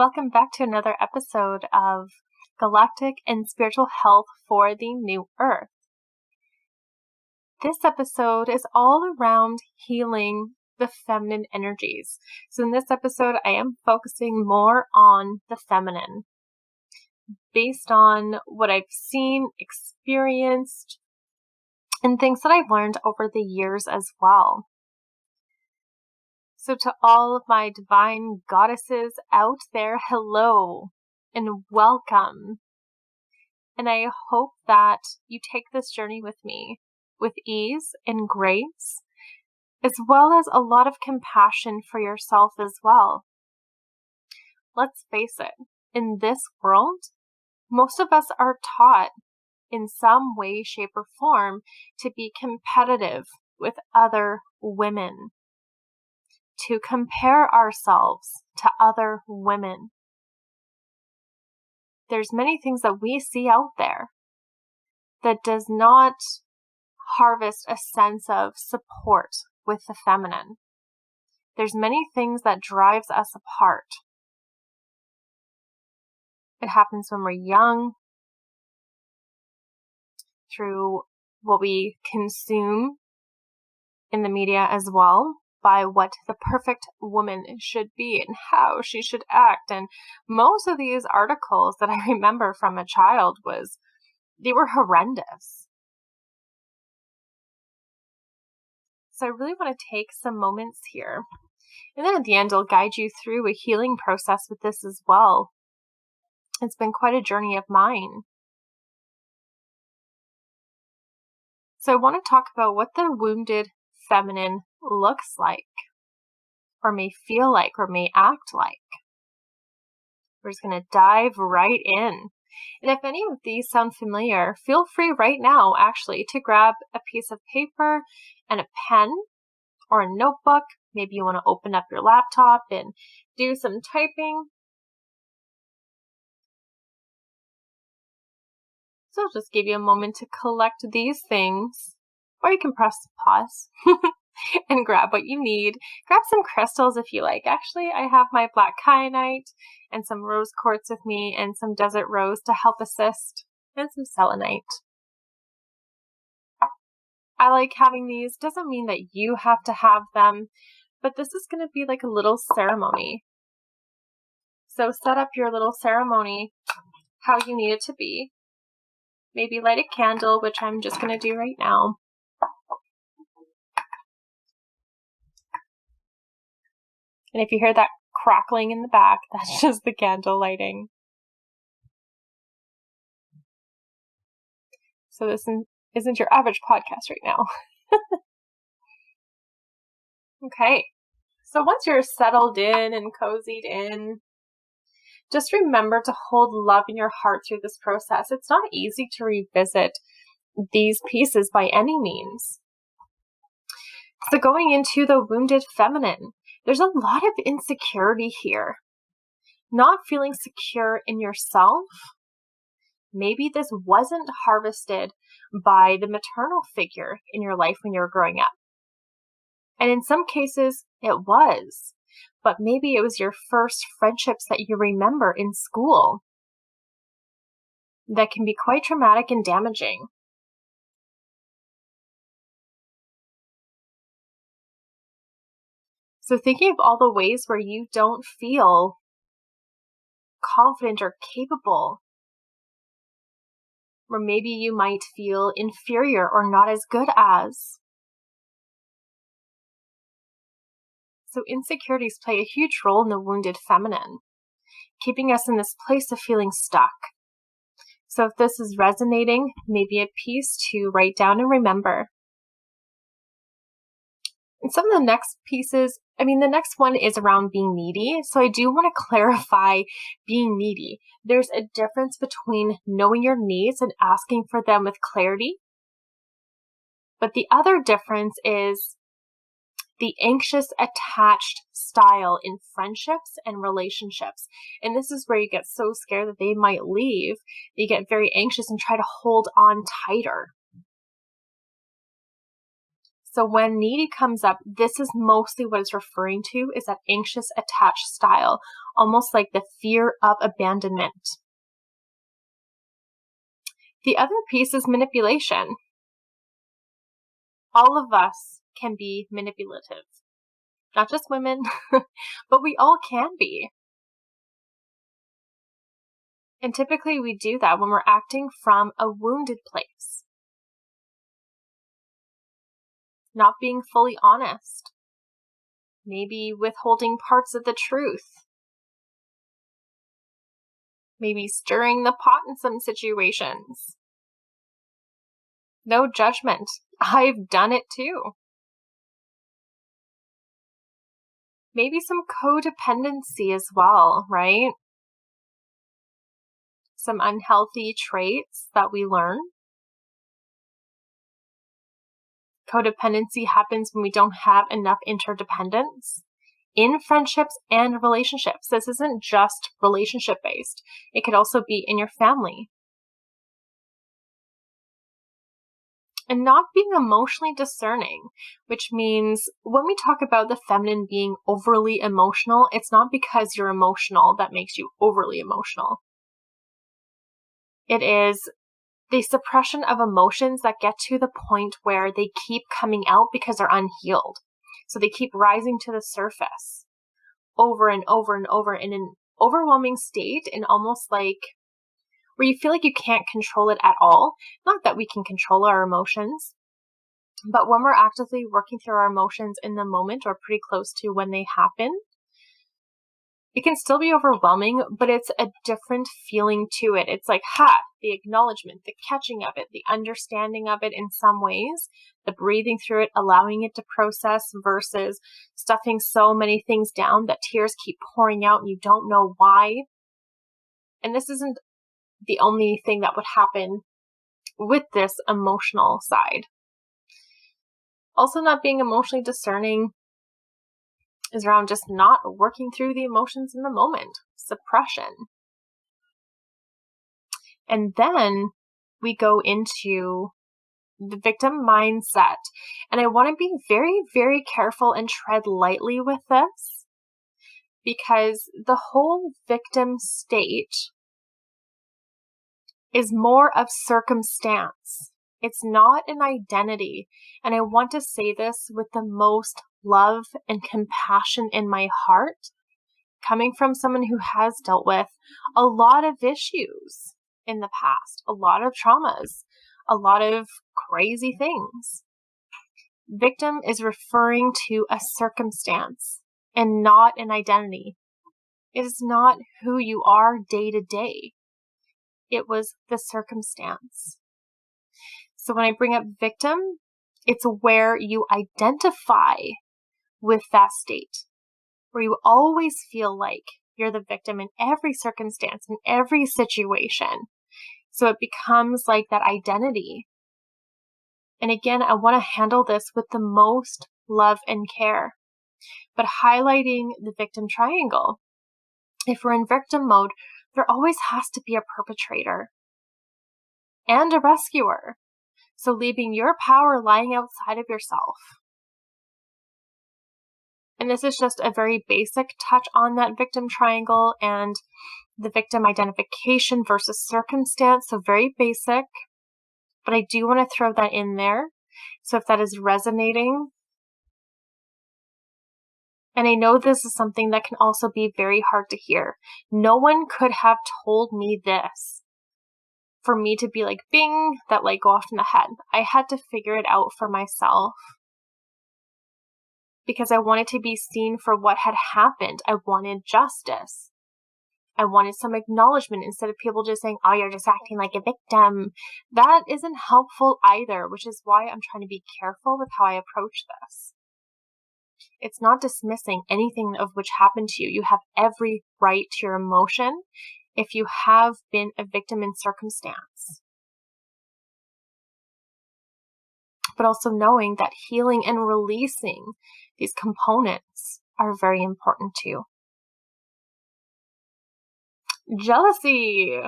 Welcome back to another episode of Galactic and Spiritual Health for the New Earth. This episode is all around healing the feminine energies. So in this episode, I am focusing more on the feminine, based on what I've seen, experienced, and things that I've learned over the years as well. So to all of my divine goddesses out there, hello and welcome. And I hope that you take this journey with me with ease and grace, as well as a lot of compassion for yourself as well. Let's face it, in this world, most of us are taught in some way, shape, or form to be competitive with other women, to compare ourselves to other women. There's many things that we see out there that does not harvest a sense of support with the feminine. There's many things that drives us apart. It happens when we're young, through what we consume in the media as well, by what the perfect woman should be and how she should act. And most of these articles that I remember from a child they were horrendous. So I really want to take some moments here. And then at the end, I'll guide you through a healing process with this as well. It's been quite a journey of mine. So I want to talk about what the wounded feminine looks like, or may feel like, or may act like. We're just going to dive right in. And if any of these sound familiar, feel free right now actually to grab a piece of paper and a pen or a notebook. Maybe you want to open up your laptop and do some typing. So I'll just give you a moment to collect these things, or you can press pause and grab what you need. Grab some crystals if you like. Actually, I have my black kyanite and some rose quartz with me and some desert rose to help assist, and some selenite. I like having these. Doesn't mean that you have to have them, but this is going to be like a little ceremony. So set up your little ceremony how you need it to be. Maybe light a candle, which I'm just going to do right now. And if you hear that crackling in the back, that's just the candle lighting. So this isn't your average podcast right now. Okay. So once you're settled in and cozied in, just remember to hold love in your heart through this process. It's not easy to revisit these pieces by any means. So going into the wounded feminine, there's a lot of insecurity here. Not feeling secure in yourself. Maybe this wasn't harvested by the maternal figure in your life when you were growing up. And in some cases, it was. But maybe it was your first friendships that you remember in school. That can be quite traumatic and damaging. So thinking of all the ways where you don't feel confident or capable, or maybe you might feel inferior or not as good as. So insecurities play a huge role in the wounded feminine, keeping us in this place of feeling stuck. So if this is resonating, maybe a piece to write down and remember. And some of the next pieces, the next one is around being needy. So I do want to clarify being needy. There's a difference between knowing your needs and asking for them with clarity. But the other difference is the anxious attached style in friendships and relationships. And this is where you get so scared that they might leave. You get very anxious and try to hold on tighter. So when needy comes up, this is mostly what it's referring to, is that anxious attached style, almost like the fear of abandonment. The other piece is manipulation. All of us can be manipulative. Not just women, but we all can be. And typically we do that when we're acting from a wounded place. Not being fully honest. Maybe withholding parts of the truth. Maybe stirring the pot in some situations. No judgment. I've done it too. Maybe some codependency as well, right? Some unhealthy traits that we learn. Codependency happens when we don't have enough interdependence in friendships and relationships. This isn't just relationship-based. It could also be in your family. And not being emotionally discerning, which means when we talk about the feminine being overly emotional, it's not because you're emotional that makes you overly emotional. It is the suppression of emotions that get to the point where they keep coming out because they're unhealed. So they keep rising to the surface over and over and over in an overwhelming state, and almost like where you feel like you can't control it at all. Not that we can control our emotions, but when we're actively working through our emotions in the moment or pretty close to when they happen, it can still be overwhelming, but it's a different feeling to it. It's like, the acknowledgement, the catching of it, the understanding of it in some ways, the breathing through it, allowing it to process versus stuffing so many things down that tears keep pouring out and you don't know why. And this isn't the only thing that would happen with this emotional side. Also, not being emotionally discerning is around just not working through the emotions in the moment, suppression. And then we go into the victim mindset. And I want to be very, very careful and tread lightly with this, because the whole victim state is more of circumstance. It's not an identity. And I want to say this with the most love and compassion in my heart, coming from someone who has dealt with a lot of issues in the past, a lot of traumas, a lot of crazy things. Victim is referring to a circumstance and not an identity. It is not who you are day to day. It was the circumstance. So when I bring up victim, it's where you identify with that state, where you always feel like you're the victim in every circumstance, in every situation. So it becomes like that identity. And again, I want to handle this with the most love and care, but highlighting the victim triangle. If we're in victim mode, there always has to be a perpetrator and a rescuer. So leaving your power lying outside of yourself. And this is just a very basic touch on that victim triangle and the victim identification versus circumstance. So very basic, but I do want to throw that in there. So if that is resonating, and I know this is something that can also be very hard to hear. No one could have told me this for me to be like, bing, that light go off in the head. I had to figure it out for myself because I wanted to be seen for what had happened. I wanted justice. I wanted some acknowledgement instead of people just saying, oh, you're just acting like a victim. That isn't helpful either, which is why I'm trying to be careful with how I approach this. It's not dismissing anything of which happened to you. You have every right to your emotion if you have been a victim in circumstance. But also knowing that healing and releasing these components are very important too. Jealousy.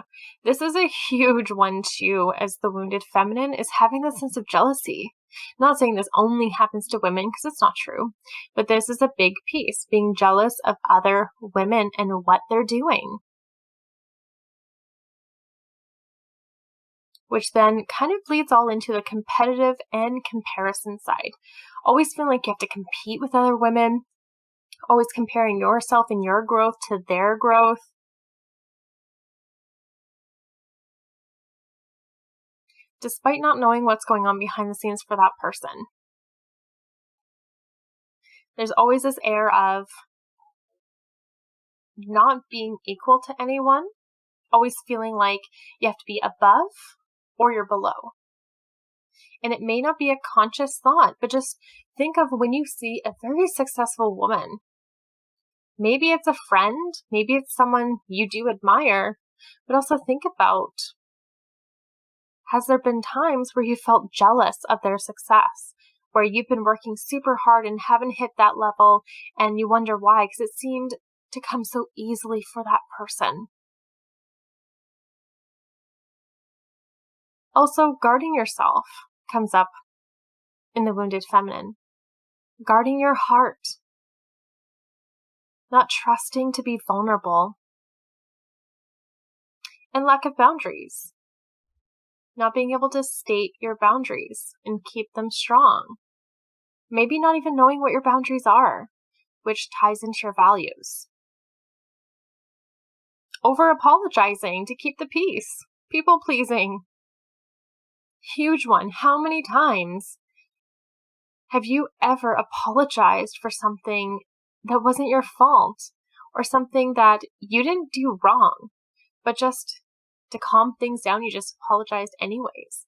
This is a huge one too, as the wounded feminine is having the sense of jealousy. Not saying this only happens to women because it's not true, but this is a big piece, being jealous of other women and what they're doing. Which then kind of leads all into the competitive and comparison side. Always feeling like you have to compete with other women, always comparing yourself and your growth to their growth. Despite not knowing what's going on behind the scenes for that person. There's always this air of not being equal to anyone, always feeling like you have to be above or you're below. And it may not be a conscious thought, but just think of when you see a very successful woman. Maybe it's a friend, maybe it's someone you do admire, but also think about, has there been times where you felt jealous of their success, where you've been working super hard and haven't hit that level and you wonder why, because it seemed to come so easily for that person? Also, guarding yourself comes up in the wounded feminine. Guarding your heart. Not trusting to be vulnerable. And lack of boundaries. Not being able to state your boundaries and keep them strong. Maybe not even knowing what your boundaries are, which ties into your values. Over-apologizing to keep the peace. People-pleasing. Huge one. How many times have you ever apologized for something that wasn't your fault, or something that you didn't do wrong, but just to calm things down, you just apologized anyways?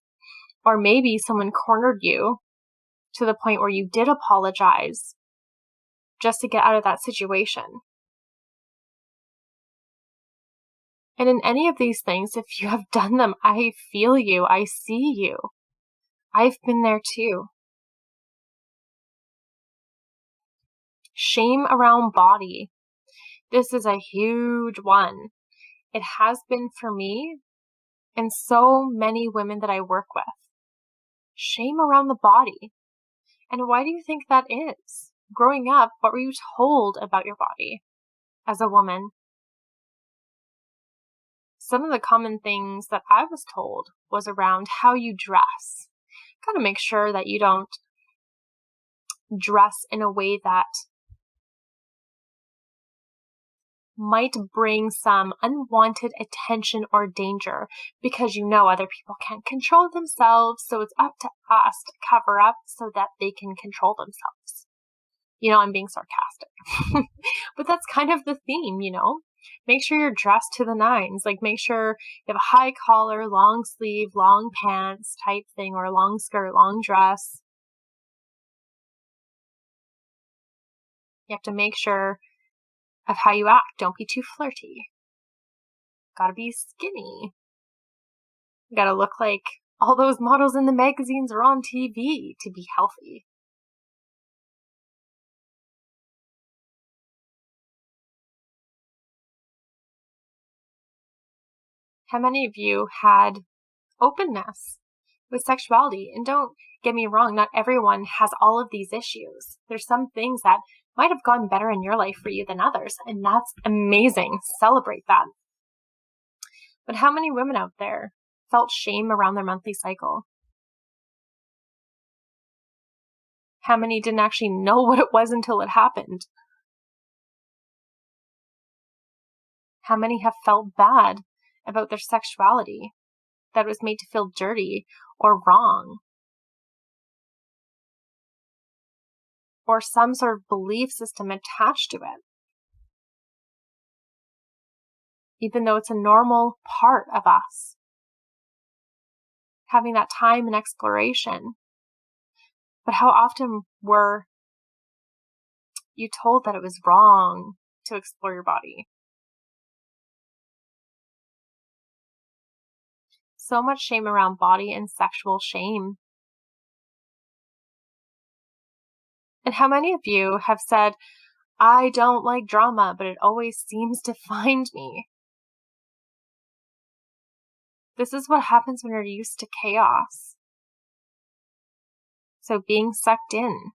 Or maybe someone cornered you to the point where you did apologize just to get out of that situation. And in any of these things, if you have done them, I feel you, I see you. I've been there too. Shame around body. This is a huge one. It has been for me and so many women that I work with. Shame around the body. And why do you think that is? Growing up, what were you told about your body as a woman? Some of the common things that I was told was around how you dress. Gotta make sure that you don't dress in a way that might bring some unwanted attention or danger, because you know other people can't control themselves, so it's up to us to cover up so that they can control themselves. You know, I'm being sarcastic. But that's kind of the theme, you know? Make sure you're dressed to the nines. Like, make sure you have a high collar, long sleeve, long pants type thing, or a long skirt, long dress. You have to make sure of how you act. Don't be too flirty. Gotta be skinny. Gotta look like all those models in the magazines or on TV to be healthy. How many of you had openness with sexuality? And don't get me wrong, not everyone has all of these issues. There's some things that might have gone better in your life for you than others, and that's amazing. Celebrate that. But how many women out there felt shame around their monthly cycle? How many didn't actually know what it was until it happened? How many have felt bad about their sexuality, that it was made to feel dirty or wrong? Or some sort of belief system attached to it, even though it's a normal part of us. Having that time and exploration. But how often were you told that it was wrong to explore your body? So much shame around body and sexual shame. And how many of you have said, I don't like drama, but it always seems to find me? This is what happens when you're used to chaos. So being sucked in,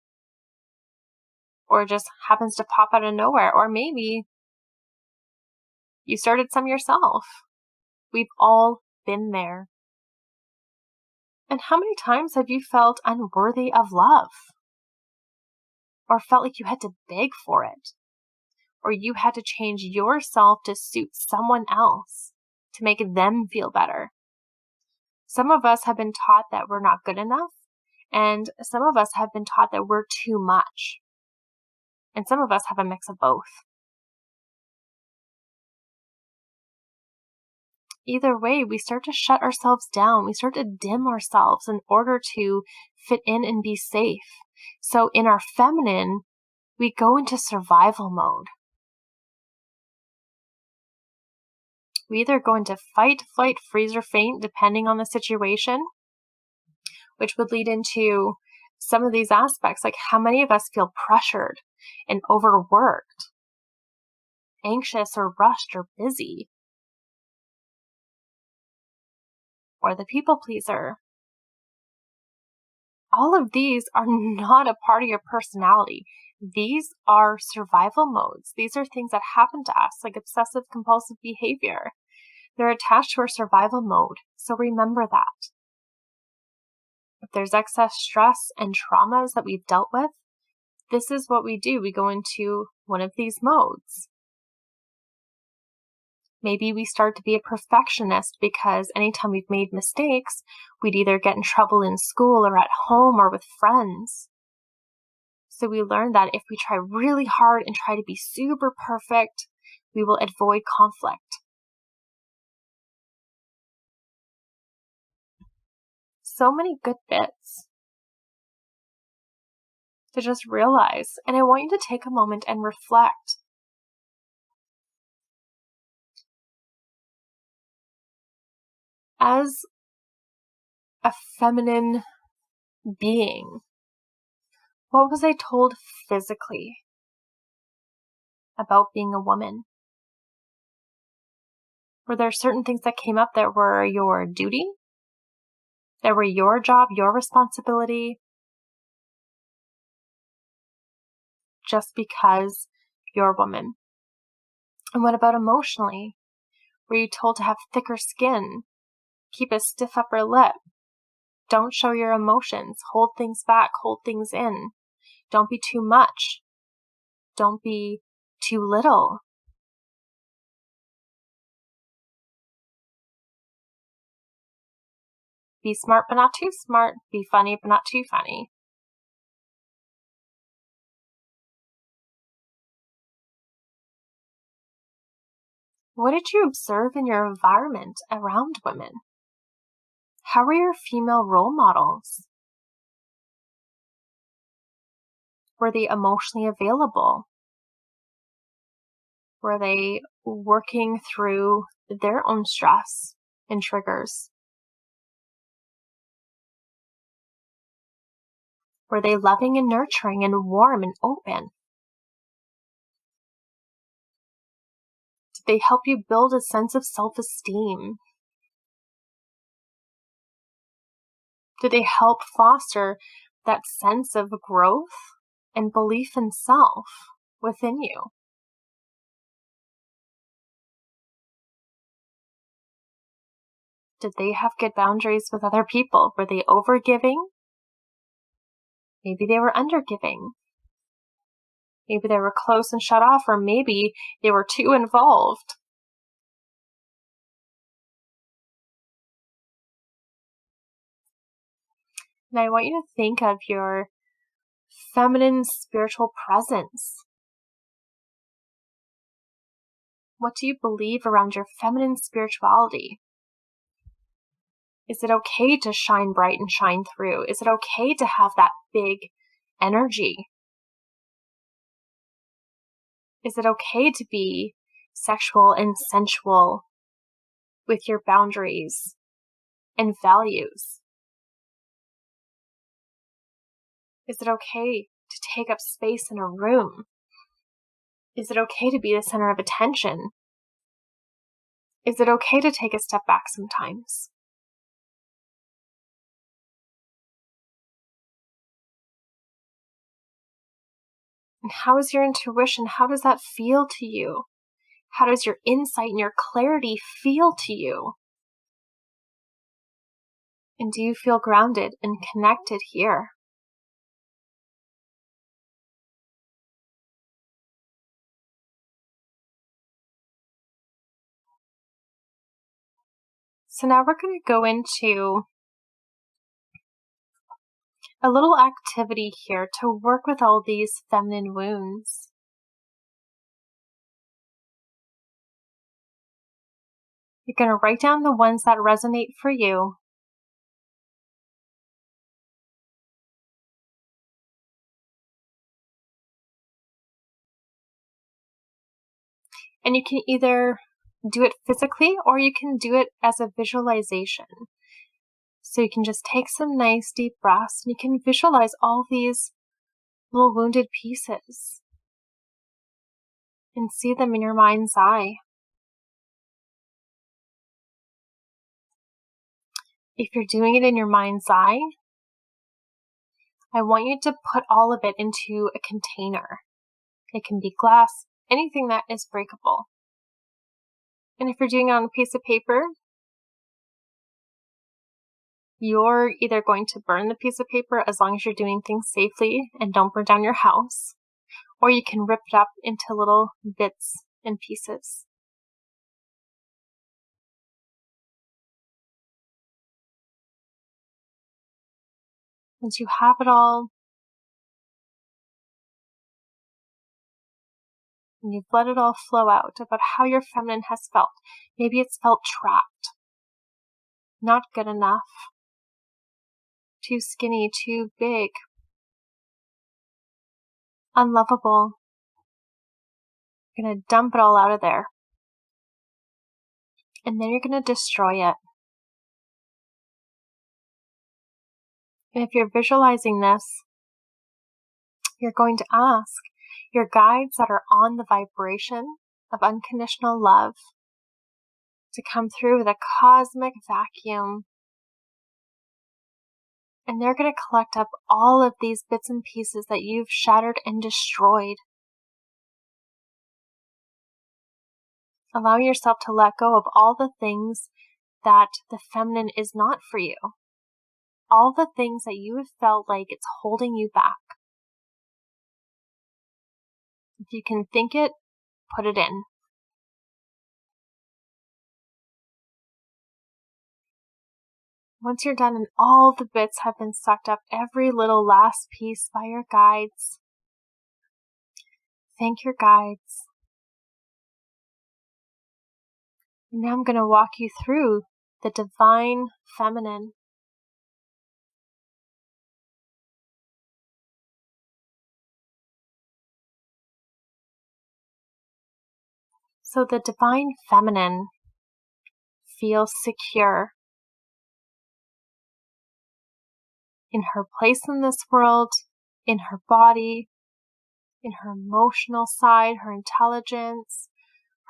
or just happens to pop out of nowhere, or maybe you started some yourself. We've all been there. And how many times have you felt unworthy of love? Or felt like you had to beg for it? Or you had to change yourself to suit someone else to make them feel better? Some of us have been taught that we're not good enough, and some of us have been taught that we're too much. And some of us have a mix of both. Either way, we start to shut ourselves down. We start to dim ourselves in order to fit in and be safe. So in our feminine, we go into survival mode. We either go into fight, flight, freeze, or faint, depending on the situation, which would lead into some of these aspects, like how many of us feel pressured and overworked, anxious or rushed or busy, or the people pleaser. All of these are not a part of your personality. These are survival modes. These are things that happen to us, like obsessive compulsive behavior. They're attached to our survival mode. So remember that. If there's excess stress and traumas that we've dealt with, this is what we do. We go into one of these modes. Maybe we start to be a perfectionist because anytime we've made mistakes, we'd either get in trouble in school or at home or with friends. So we learn that if we try really hard and try to be super perfect, we will avoid conflict. So many good bits to just realize. And I want you to take a moment and reflect. As a feminine being, what was I told physically about being a woman? Were there certain things that came up that were your duty? That were your job, your responsibility? Just because you're a woman? And what about emotionally? Were you told to have thicker skin? Keep a stiff upper lip? Don't show your emotions. Hold things back. Hold things in. Don't be too much. Don't be too little. Be smart but not too smart. Be funny but not too funny. What did you observe in your environment around women? How were your female role models? Were they emotionally available? Were they working through their own stress and triggers? Were they loving and nurturing and warm and open? Did they help you build a sense of self-esteem? Did they help foster that sense of growth and belief in self within you? Did they have good boundaries with other people? Were they overgiving? Maybe they were undergiving. Maybe they were close and shut off, or maybe they were too involved. And I want you to think of your feminine spiritual presence. What do you believe around your feminine spirituality? Is it okay to shine bright and shine through? Is it okay to have that big energy? Is it okay to be sexual and sensual with your boundaries and values? Is it okay to take up space in a room? Is it okay to be the center of attention? Is it okay to take a step back sometimes? And how is your intuition? How does that feel to you? How does your insight and your clarity feel to you? And do you feel grounded and connected here? So now we're going to go into a little activity here to work with all these feminine wounds. You're going to write down the ones that resonate for you. And you can either do it physically or you can do it as a visualization. So you can just take some nice deep breaths and you can visualize all these little wounded pieces and see them in your mind's eye. If you're doing it in your mind's eye, I want you to put all of it into a container. It can be glass, anything that is breakable. And if you're doing it on a piece of paper, you're either going to burn the piece of paper as long as you're doing things safely and don't burn down your house, or you can rip it up into little bits and pieces. Once you have it all, and you've let it all flow out about how your feminine has felt. Maybe it's felt trapped, not good enough, too skinny, too big, unlovable. You're going to dump it all out of there. And then you're going to destroy it. And if you're visualizing this, you're going to ask your guides that are on the vibration of unconditional love to come through with a cosmic vacuum. And they're going to collect up all of these bits and pieces that you've shattered and destroyed. Allowing yourself to let go of all the things that the feminine is not for you. All the things that you have felt like it's holding you back. If you can think it, put it in. Once you're done and all the bits have been sucked up, every little last piece by your guides, thank your guides. And now I'm going to walk you through the divine feminine. So the divine feminine feels secure in her place in this world, in her body, in her emotional side, her intelligence,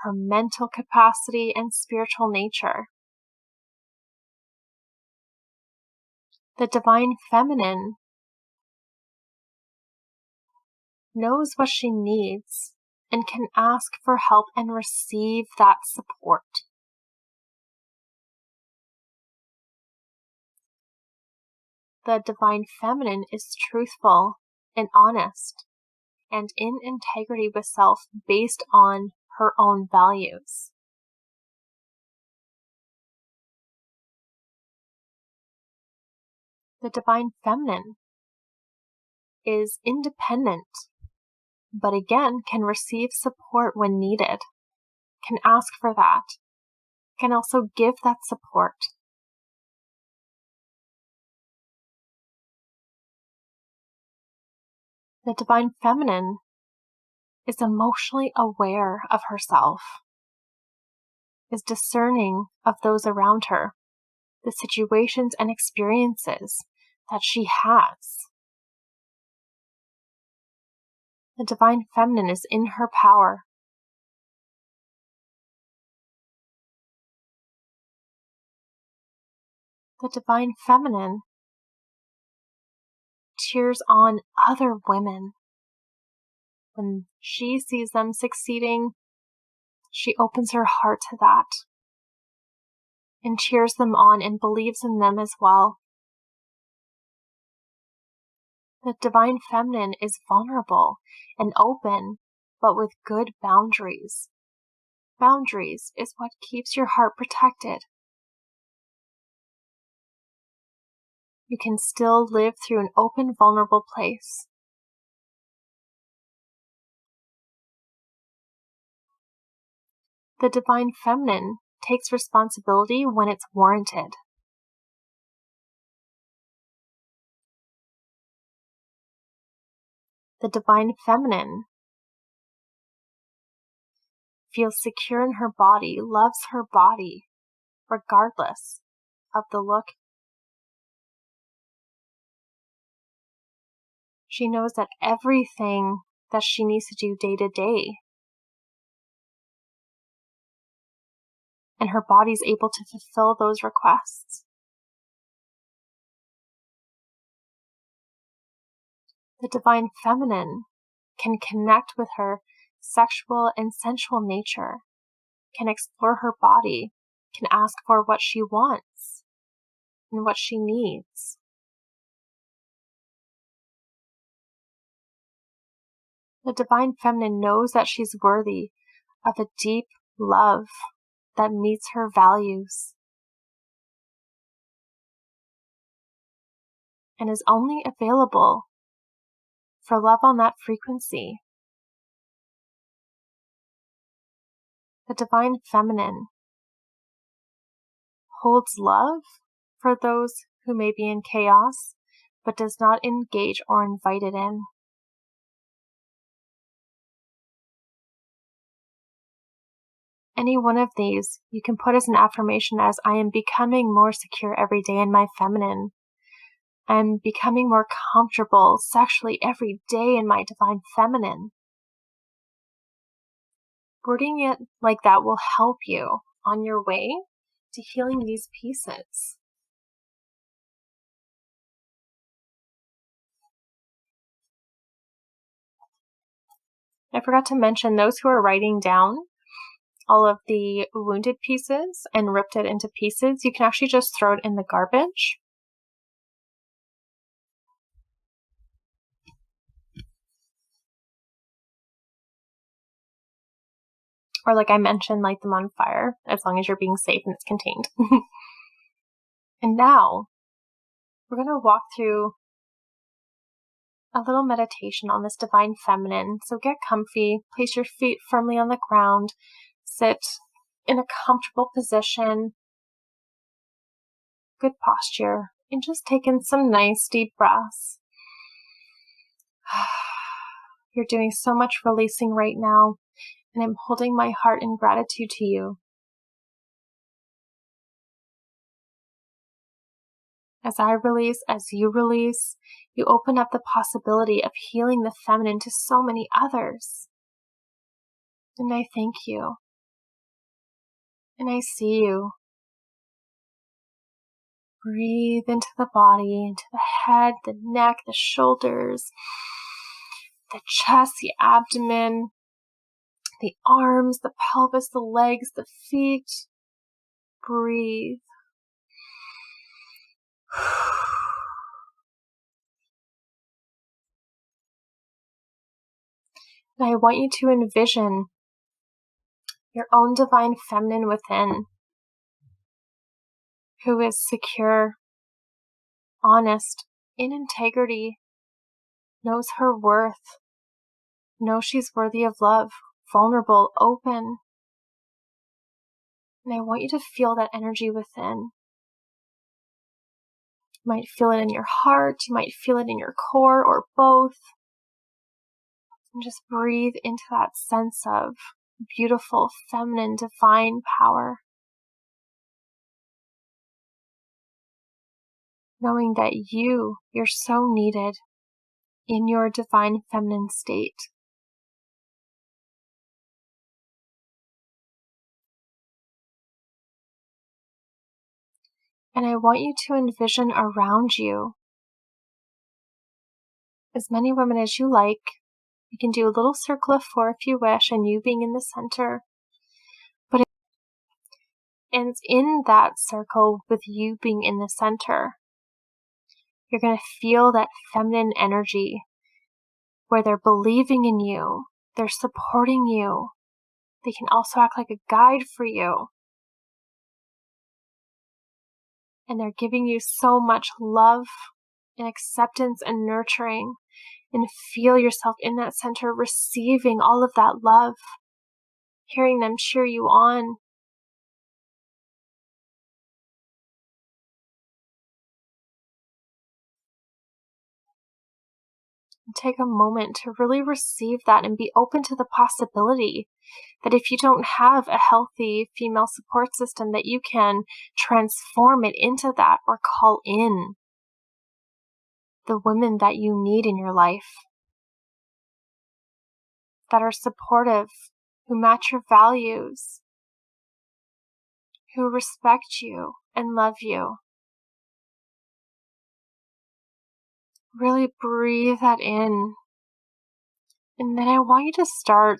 her mental capacity, and spiritual nature. The divine feminine knows what she needs and can ask for help and receive that support. The divine feminine is truthful and honest and in integrity with self based on her own values. The divine feminine is independent, but again can receive support when needed, can ask for that, can also give that support. The divine feminine is emotionally aware of herself, is discerning of those around her, the situations and experiences that she has. The divine feminine is in her power. The divine feminine cheers on other women. When she sees them succeeding, she opens her heart to that and cheers them on and believes in them as well. The divine feminine is vulnerable and open, but with good boundaries. Boundaries is what keeps your heart protected. You can still live through an open, vulnerable place. The divine feminine takes responsibility when it's warranted. The divine feminine feels secure in her body, loves her body, regardless of the look. She knows that everything that she needs to do day to day, and her body's able to fulfill those requests. The divine feminine can connect with her sexual and sensual nature, can explore her body, can ask for what she wants and what she needs. The divine feminine knows that she's worthy of a deep love that meets her values and is only available for love on that frequency. The divine feminine holds love for those who may be in chaos, but does not engage or invite it in. Any one of these you can put as an affirmation as, I am becoming more secure every day in my feminine. I'm becoming more comfortable sexually every day in my divine feminine. Wording it like that will help you on your way to healing these pieces. I forgot to mention those who are writing down all of the wounded pieces and ripped it into pieces, you can actually just throw it in the garbage. Or like I mentioned, light them on fire, as long as you're being safe and it's contained. And now, we're going to walk through a little meditation on this divine feminine. So get comfy, place your feet firmly on the ground, sit in a comfortable position, good posture, and just take in some nice deep breaths. You're doing so much releasing right now, and I'm holding my heart in gratitude to you. As I release, as you release, you open up the possibility of healing the feminine to so many others. And I thank you. And I see you. Breathe into the body, into the head, the neck, the shoulders, the chest, the abdomen, the arms, the pelvis, the legs, the feet. Breathe. And I want you to envision your own divine feminine within, who is secure, honest, in integrity, knows her worth, knows she's worthy of love, vulnerable, open. And I want you to feel that energy within. You might feel it in your heart, you might feel it in your core, or both. And just breathe into that sense of beautiful, feminine, divine power. Knowing that you're so needed in your divine feminine state. And I want you to envision around you as many women as you like. You can do a little circle of 4 if you wish, and you being in the center. And in that circle, with you being in the center, you're going to feel that feminine energy where they're believing in you, they're supporting you. They can also act like a guide for you. And they're giving you so much love and acceptance and nurturing. And feel yourself in that center receiving all of that love, hearing them cheer you on. And take a moment to really receive that and be open to the possibility that if you don't have a healthy female support system, that you can transform it into that or call in the women that you need in your life, that are supportive, who match your values, who respect you and love you. Really breathe that in. And then I want you to start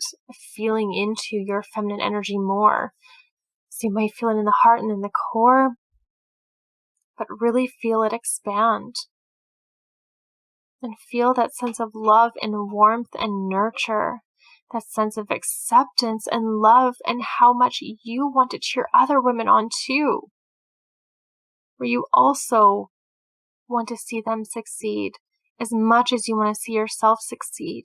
feeling into your feminine energy more. So you might feel it in the heart and in the core, but really feel it expand. And feel that sense of love and warmth and nurture, that sense of acceptance and love, and how much you want to cheer other women on too. Where you also want to see them succeed as much as you want to see yourself succeed.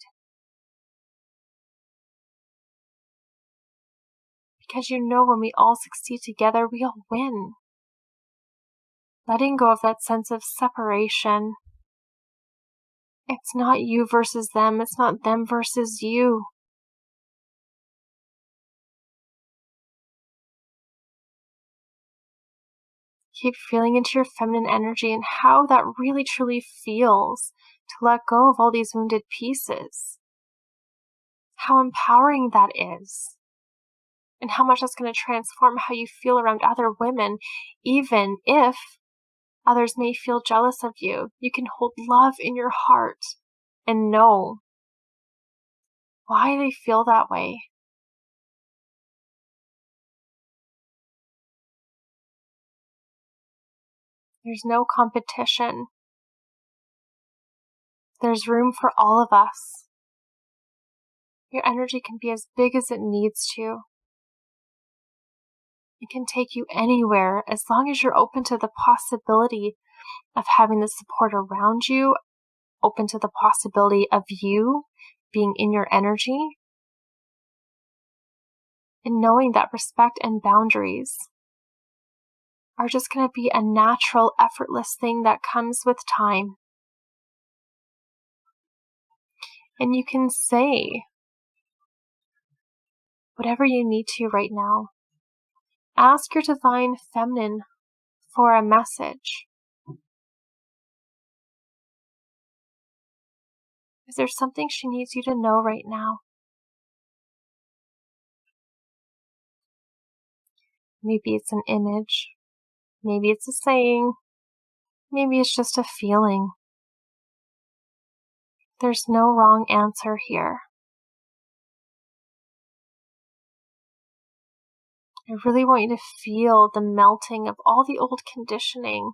Because you know when we all succeed together, we all win. Letting go of that sense of separation. It's not you versus them. It's not them versus you. Keep feeling into your feminine energy and how that really truly feels to let go of all these wounded pieces. How empowering that is. And how much that's going to transform how you feel around other women, even if others may feel jealous of you. You can hold love in your heart and know why they feel that way. There's no competition. There's room for all of us. Your energy can be as big as it needs to. It can take you anywhere as long as you're open to the possibility of having the support around you, open to the possibility of you being in your energy, and knowing that respect and boundaries are just going to be a natural, effortless thing that comes with time. And you can say whatever you need to right now. Ask your divine feminine for a message. Is there something she needs you to know right now? Maybe it's an image. Maybe it's a saying. Maybe it's just a feeling. There's no wrong answer here. I really want you to feel the melting of all the old conditioning.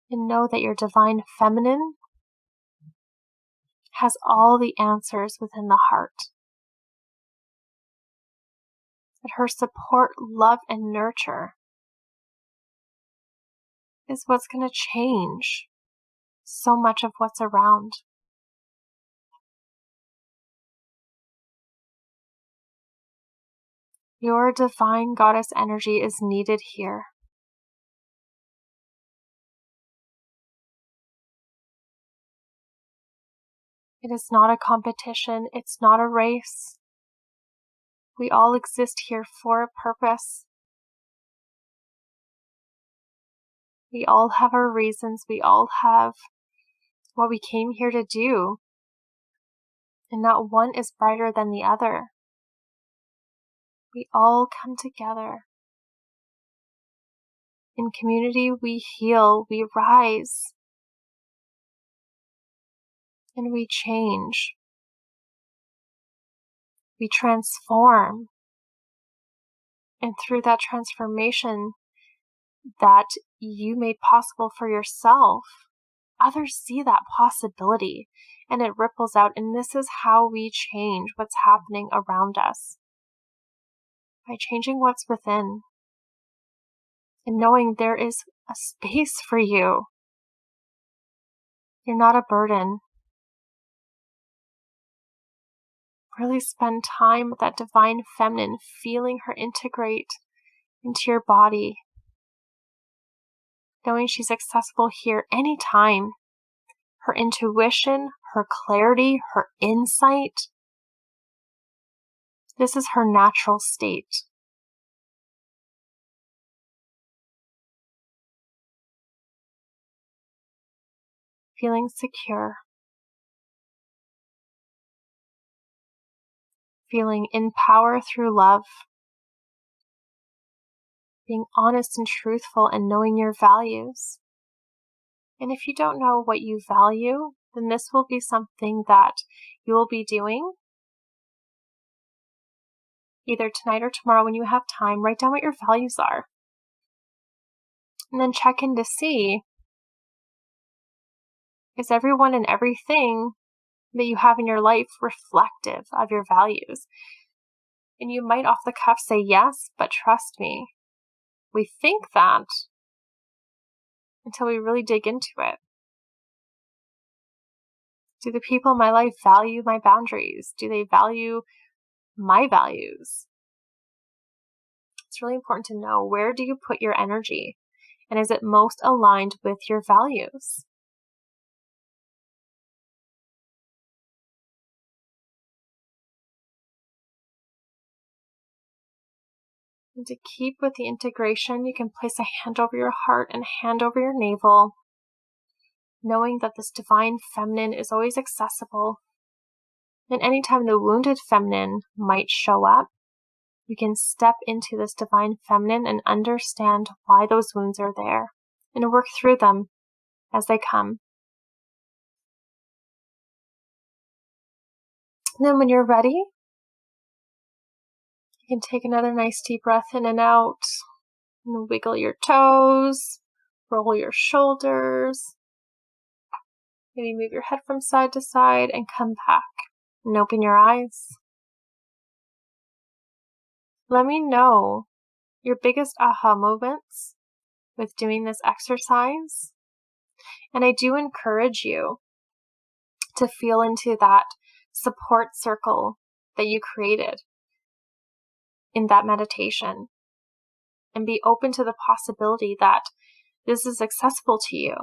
And know that your divine feminine has all the answers within the heart. That her support, love, and nurture is what's going to change so much of what's around. Your divine goddess energy is needed here. It is not a competition. It's not a race. We all exist here for a purpose. We all have our reasons. We all have what we came here to do. and not one is brighter than the other. We all come together. In community, we heal, we rise, and we change. We transform. And through that transformation that you made possible for yourself, others see that possibility and it ripples out. And this is how we change what's happening around us. By changing what's within and knowing there is a space for you. You're not a burden. Really spend time with that divine feminine, feeling her integrate into your body. Knowing she's accessible here anytime. Her intuition, her clarity, her insight. This is her natural state. Feeling secure. Feeling in power through love. Being honest and truthful and knowing your values. And if you don't know what you value, then this will be something that you will be doing either tonight or tomorrow when you have time. Write down what your values are. And then check in to see, is everyone and everything that you have in your life reflective of your values? And you might off the cuff say yes, but trust me, we think that until we really dig into it. Do the people in my life value my boundaries? Do they value my values? It's really important to know, where do you put your energy? And is it most aligned with your values? And to keep with the integration, you can place a hand over your heart and a hand over your navel, knowing that this divine feminine is always accessible. And anytime the wounded feminine might show up, you can step into this divine feminine and understand why those wounds are there and work through them as they come. And then when you're ready, you can take another nice deep breath in and out, and wiggle your toes, roll your shoulders, maybe move your head from side to side and come back and open your eyes. Let me know your biggest aha moments with doing this exercise. And I do encourage you to feel into that support circle that you created in that meditation and be open to the possibility that this is accessible to you.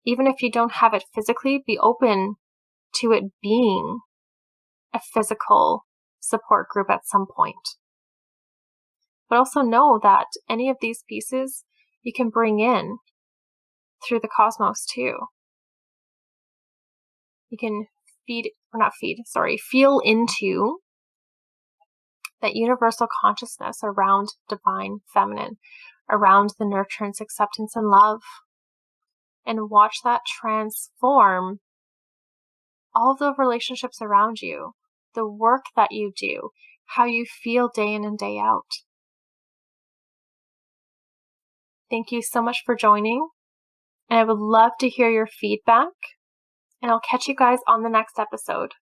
Even if you don't have it physically, be open to it being a physical support group at some point. But also know that any of these pieces you can bring in through the cosmos too. You can feel into that universal consciousness around divine feminine, around the nurturance, acceptance, and love, and watch that transform all the relationships around you, the work that you do, how you feel day in and day out. Thank you so much for joining, and I would love to hear your feedback, and I'll catch you guys on the next episode.